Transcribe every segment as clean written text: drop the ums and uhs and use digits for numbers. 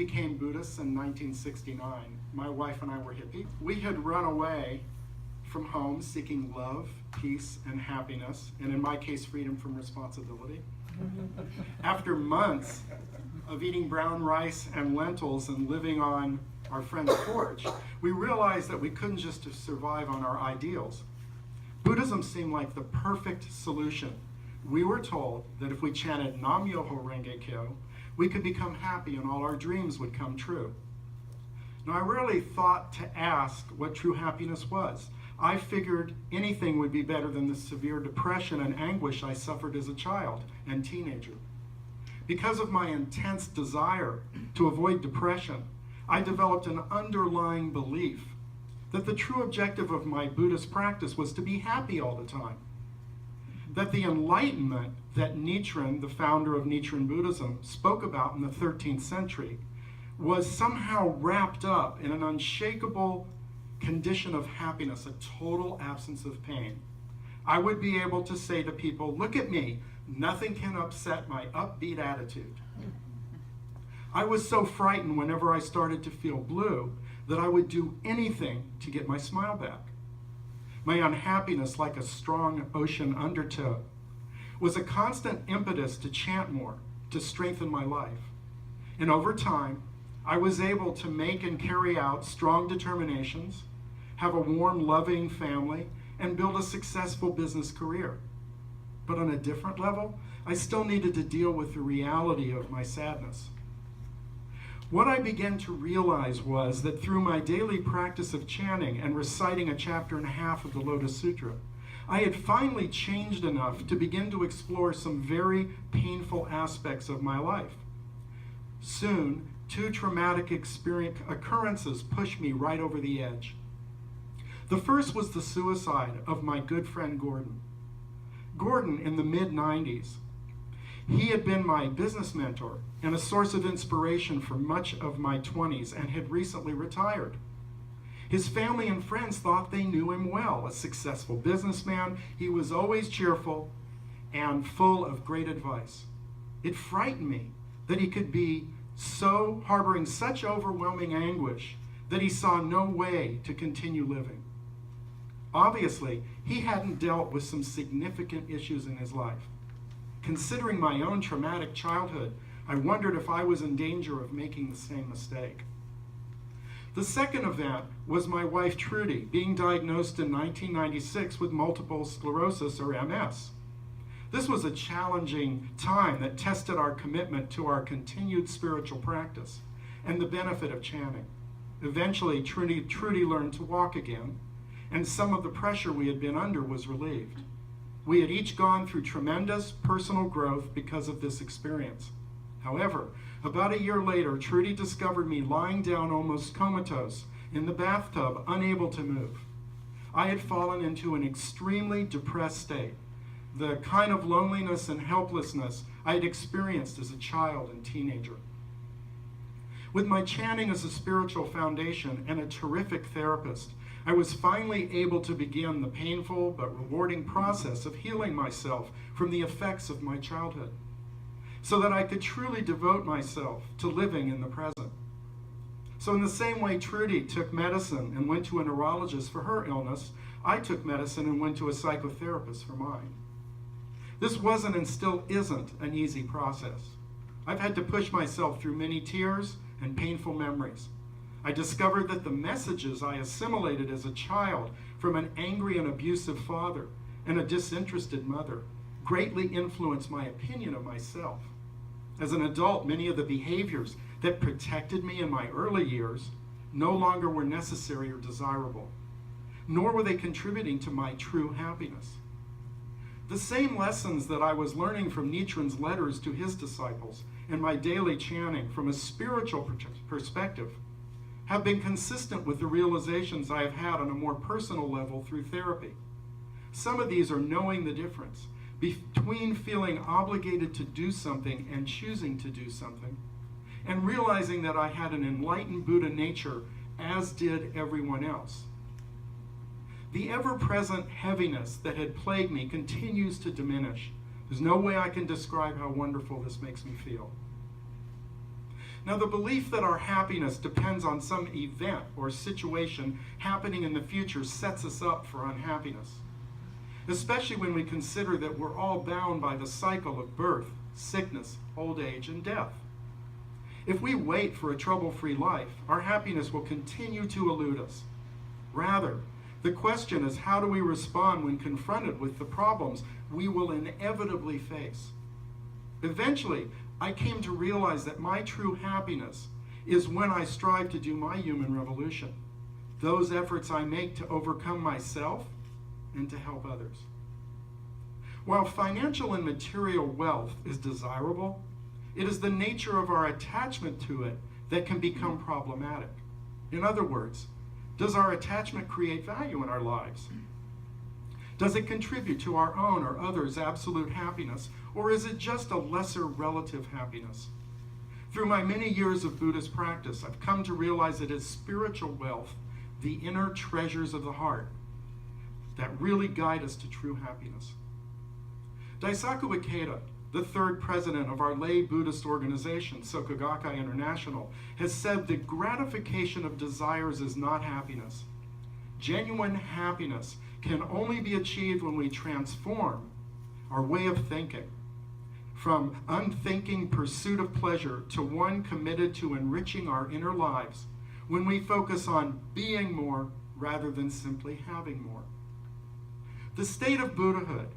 became Buddhists in 1969. My wife and I were hippie. We had run away from home seeking love, peace, and happiness, and in my case, freedom from responsibility. After months of eating brown rice and lentils and living on our friend's porch, we realized that we couldn't just survive on our ideals. Buddhism seemed like the perfect solution. We were told that if we chanted Nam Myoho Renge Kyo, we could become happy and all our dreams would come true. Now, I rarely thought to ask what true happiness was. I figured anything would be better than the severe depression and anguish I suffered as a child and teenager. Because of my intense desire to avoid depression, I developed an underlying belief that the true objective of my Buddhist practice was to be happy all the time. That the enlightenment that Nichiren, the founder of Nichiren Buddhism, spoke about in the 13th century was somehow wrapped up in an unshakable condition of happiness, a total absence of pain. I would be able to say to people, look at me, nothing can upset my upbeat attitude. I was so frightened whenever I started to feel blue that I would do anything to get my smile back. My unhappiness, like a strong ocean undertow, was a constant impetus to chant more, to strengthen my life. And over time, I was able to make and carry out strong determinations, have a warm, loving family, and build a successful business career. But on a different level, I still needed to deal with the reality of my sadness. What I began to realize was that through my daily practice of chanting and reciting a chapter and a half of the Lotus Sutra, I had finally changed enough to begin to explore some very painful aspects of my life. Soon, two traumatic occurrences pushed me right over the edge. The first was the suicide of my good friend Gordon. Gordon, in the mid-90s, he had been my business mentor and a source of inspiration for much of my 20s and had recently retired. His family and friends thought they knew him well. A successful businessman, he was always cheerful and full of great advice. It frightened me that he could be so harboring such overwhelming anguish that he saw no way to continue living. Obviously, he hadn't dealt with some significant issues in his life. Considering my own traumatic childhood, I wondered if I was in danger of making the same mistake. The second event was my wife Trude being diagnosed in 1996 with multiple sclerosis, or MS. This was a challenging time that tested our commitment to our continued spiritual practice and the benefit of chanting. Eventually, Trude learned to walk again, and some of the pressure we had been under was relieved. We had each gone through tremendous personal growth because of this experience. However, about a year later, Trude discovered me lying down almost comatose in the bathtub, unable to move. I had fallen into an extremely depressed state, the kind of loneliness and helplessness I had experienced as a child and teenager. With my chanting as a spiritual foundation and a terrific therapist, I was finally able to begin the painful but rewarding process of healing myself from the effects of my childhood, so that I could truly devote myself to living in the present. So in the same way Trude took medicine and went to a neurologist for her illness, I took medicine and went to a psychotherapist for mine. This wasn't and still isn't an easy process. I've had to push myself through many tears and painful memories. I discovered that the messages I assimilated as a child from an angry and abusive father and a disinterested mother greatly influenced my opinion of myself. As an adult, many of the behaviors that protected me in my early years no longer were necessary or desirable, nor were they contributing to my true happiness. The same lessons that I was learning from Nichiren's letters to his disciples and my daily chanting from a spiritual perspective have been consistent with the realizations I have had on a more personal level through therapy. Some of these are knowing the difference between feeling obligated to do something and choosing to do something, and realizing that I had an enlightened Buddha nature, as did everyone else. The ever-present heaviness that had plagued me continues to diminish. There's no way I can describe how wonderful this makes me feel. Now, the belief that our happiness depends on some event or situation happening in the future sets us up for unhappiness, especially when we consider that we're all bound by the cycle of birth, sickness, old age, and death. If we wait for a trouble-free life, our happiness will continue to elude us. Rather, the question is, how do we respond when confronted with the problems we will inevitably face? Eventually, I came to realize that my true happiness is when I strive to do my human revolution, those efforts I make to overcome myself and to help others. While financial and material wealth is desirable, it is the nature of our attachment to it that can become problematic. In other words, does our attachment create value in our lives? Does it contribute to our own or others' absolute happiness, or is it just a lesser relative happiness? Through my many years of Buddhist practice, I've come to realize it is spiritual wealth, the inner treasures of the heart, that really guide us to true happiness. Daisaku Ikeda, the third president of our lay Buddhist organization, Soka Gakkai International, has said that gratification of desires is not happiness. Genuine happiness can only be achieved when we transform our way of thinking from unthinking pursuit of pleasure to one committed to enriching our inner lives, when we focus on being more rather than simply having more. The state of Buddhahood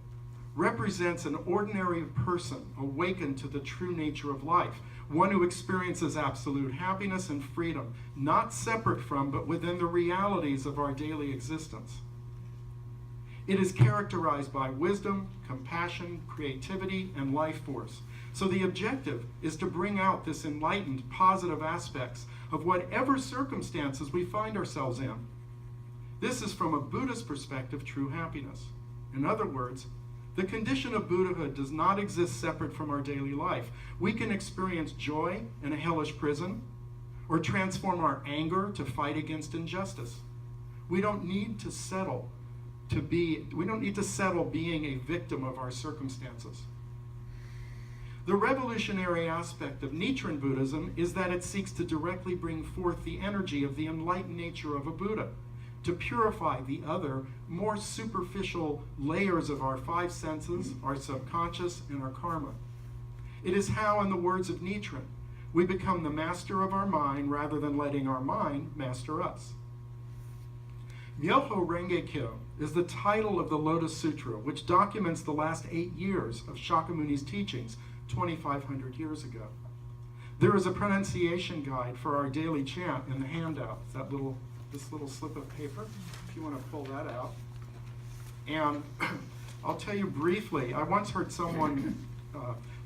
represents an ordinary person awakened to the true nature of life, one who experiences absolute happiness and freedom, not separate from but within the realities of our daily existence. It is characterized by wisdom, compassion, creativity, and life force. So the objective is to bring out this enlightened, positive aspects of whatever circumstances we find ourselves in. This is, from a Buddhist perspective, true happiness. In other words, the condition of Buddhahood does not exist separate from our daily life. We can experience joy in a hellish prison, or transform our anger to fight against injustice. We don't need to settle being a victim of our circumstances. The revolutionary aspect of Nichiren Buddhism is that it seeks to directly bring forth the energy of the enlightened nature of a Buddha, to purify the other, more superficial layers of our five senses, our subconscious, and our karma. It is how, in the words of Nichiren, we become the master of our mind rather than letting our mind master us. Myoho Renge Kyo is the title of the Lotus Sutra, which documents the last 8 years of Shakyamuni's teachings 2,500 years ago. There is a pronunciation guide for our daily chant in the handout, this little slip of paper, if you want to pull that out. And I'll tell you briefly, I once heard someone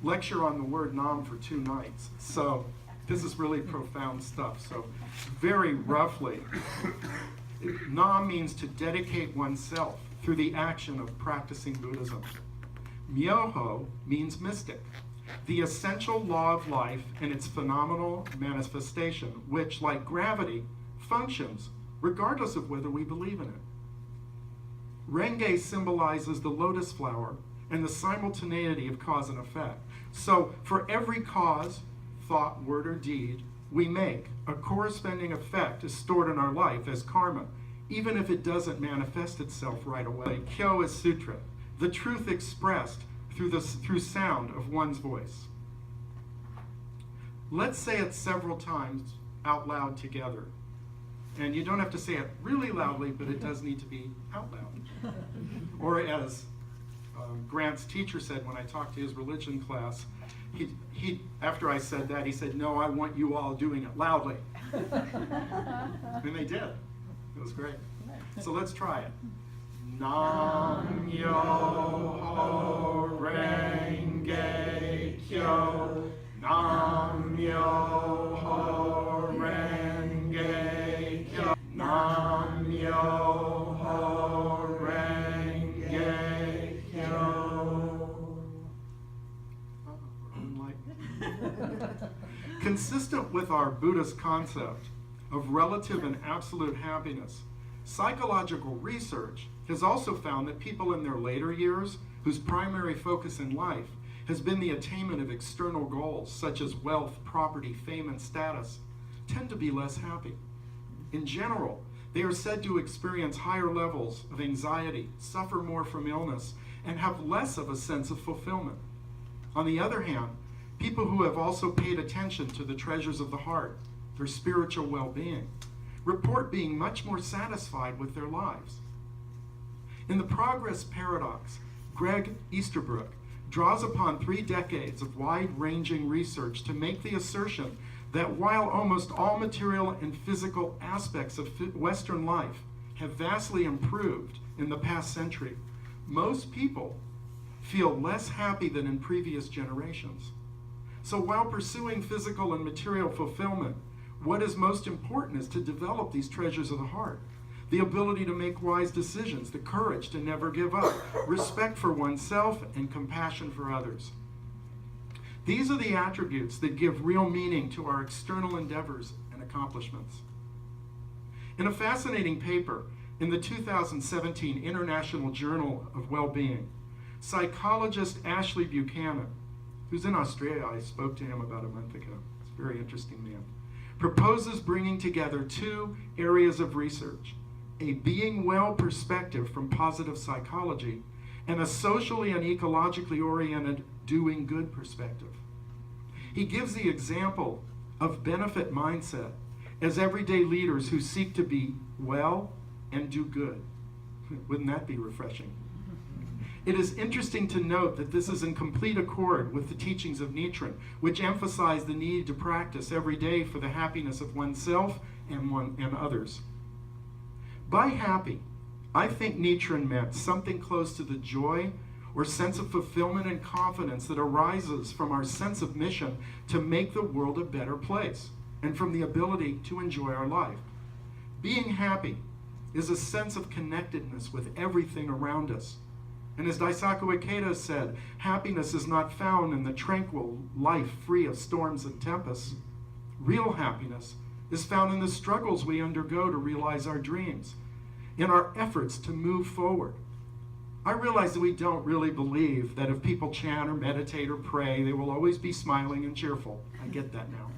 lecture on the word Nam for 2 nights. So this is really profound stuff. So very roughly, Nam means to dedicate oneself through the action of practicing Buddhism. Myoho means mystic, the essential law of life and its phenomenal manifestation, which, like gravity, functions regardless of whether we believe in it. Renge symbolizes the lotus flower and the simultaneity of cause and effect. So for every cause, thought, word, or deed we make, a corresponding effect is stored in our life as karma, even if it doesn't manifest itself right away. Kyo is sutra, the truth expressed through sound of one's voice. Let's say it several times out loud together. And you don't have to say it really loudly, but it does need to be out loud. Or as Grant's teacher said when I talked to his religion class, he after I said that, he said, "No, I want you all doing it loudly." And they did. It was great. So let's try it. Nam Myoho Renge Kyo. Nam Myoho Renge Kyo. Nam Myoho Renge Kyo. Consistent with our Buddhist concept of relative and absolute happiness, psychological research has also found that people in their later years, whose primary focus in life has been the attainment of external goals such as wealth, property, fame, and status, tend to be less happy. In general, they are said to experience higher levels of anxiety, suffer more from illness, and have less of a sense of fulfillment. On the other hand, people who have also paid attention to the treasures of the heart, their spiritual well-being, report being much more satisfied with their lives. In the Progress Paradox, Greg Easterbrook draws upon 3 decades of wide-ranging research to make the assertion that while almost all material and physical aspects of Western life have vastly improved in the past century, most people feel less happy than in previous generations. So while pursuing physical and material fulfillment, what is most important is to develop these treasures of the heart: the ability to make wise decisions, the courage to never give up, respect for oneself, and compassion for others. These are the attributes that give real meaning to our external endeavors and accomplishments. In a fascinating paper in the 2017 International Journal of Wellbeing, psychologist Ashley Buchanan, who's in Australia, I spoke to him about a month ago, he's a very interesting man, proposes bringing together 2 areas of research: a being well perspective from positive psychology, and a socially and ecologically oriented doing good perspective. He gives the example of benefit mindset as everyday leaders who seek to be well and do good. Wouldn't that be refreshing? It is interesting to note that this is in complete accord with the teachings of Nichiren, which emphasize the need to practice every day for the happiness of oneself and others. By happy, I think Nichiren meant something close to the joy or sense of fulfillment and confidence that arises from our sense of mission to make the world a better place, and from the ability to enjoy our life. Being happy is a sense of connectedness with everything around us. And as Daisaku Ikeda said, happiness is not found in the tranquil life free of storms and tempests. Real happiness is found in the struggles we undergo to realize our dreams, in our efforts to move forward. I realize that we don't really believe that if people chant or meditate or pray, they will always be smiling and cheerful. I get that now.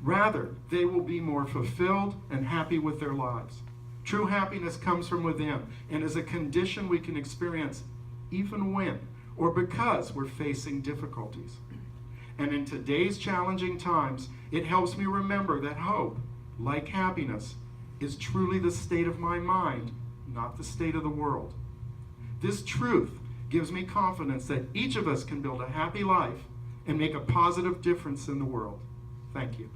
Rather, they will be more fulfilled and happy with their lives. True happiness comes from within and is a condition we can experience even when or because we're facing difficulties. And in today's challenging times, it helps me remember that hope, like happiness, is truly the state of my mind, not the state of the world. This truth gives me confidence that each of us can build a happy life and make a positive difference in the world. Thank you.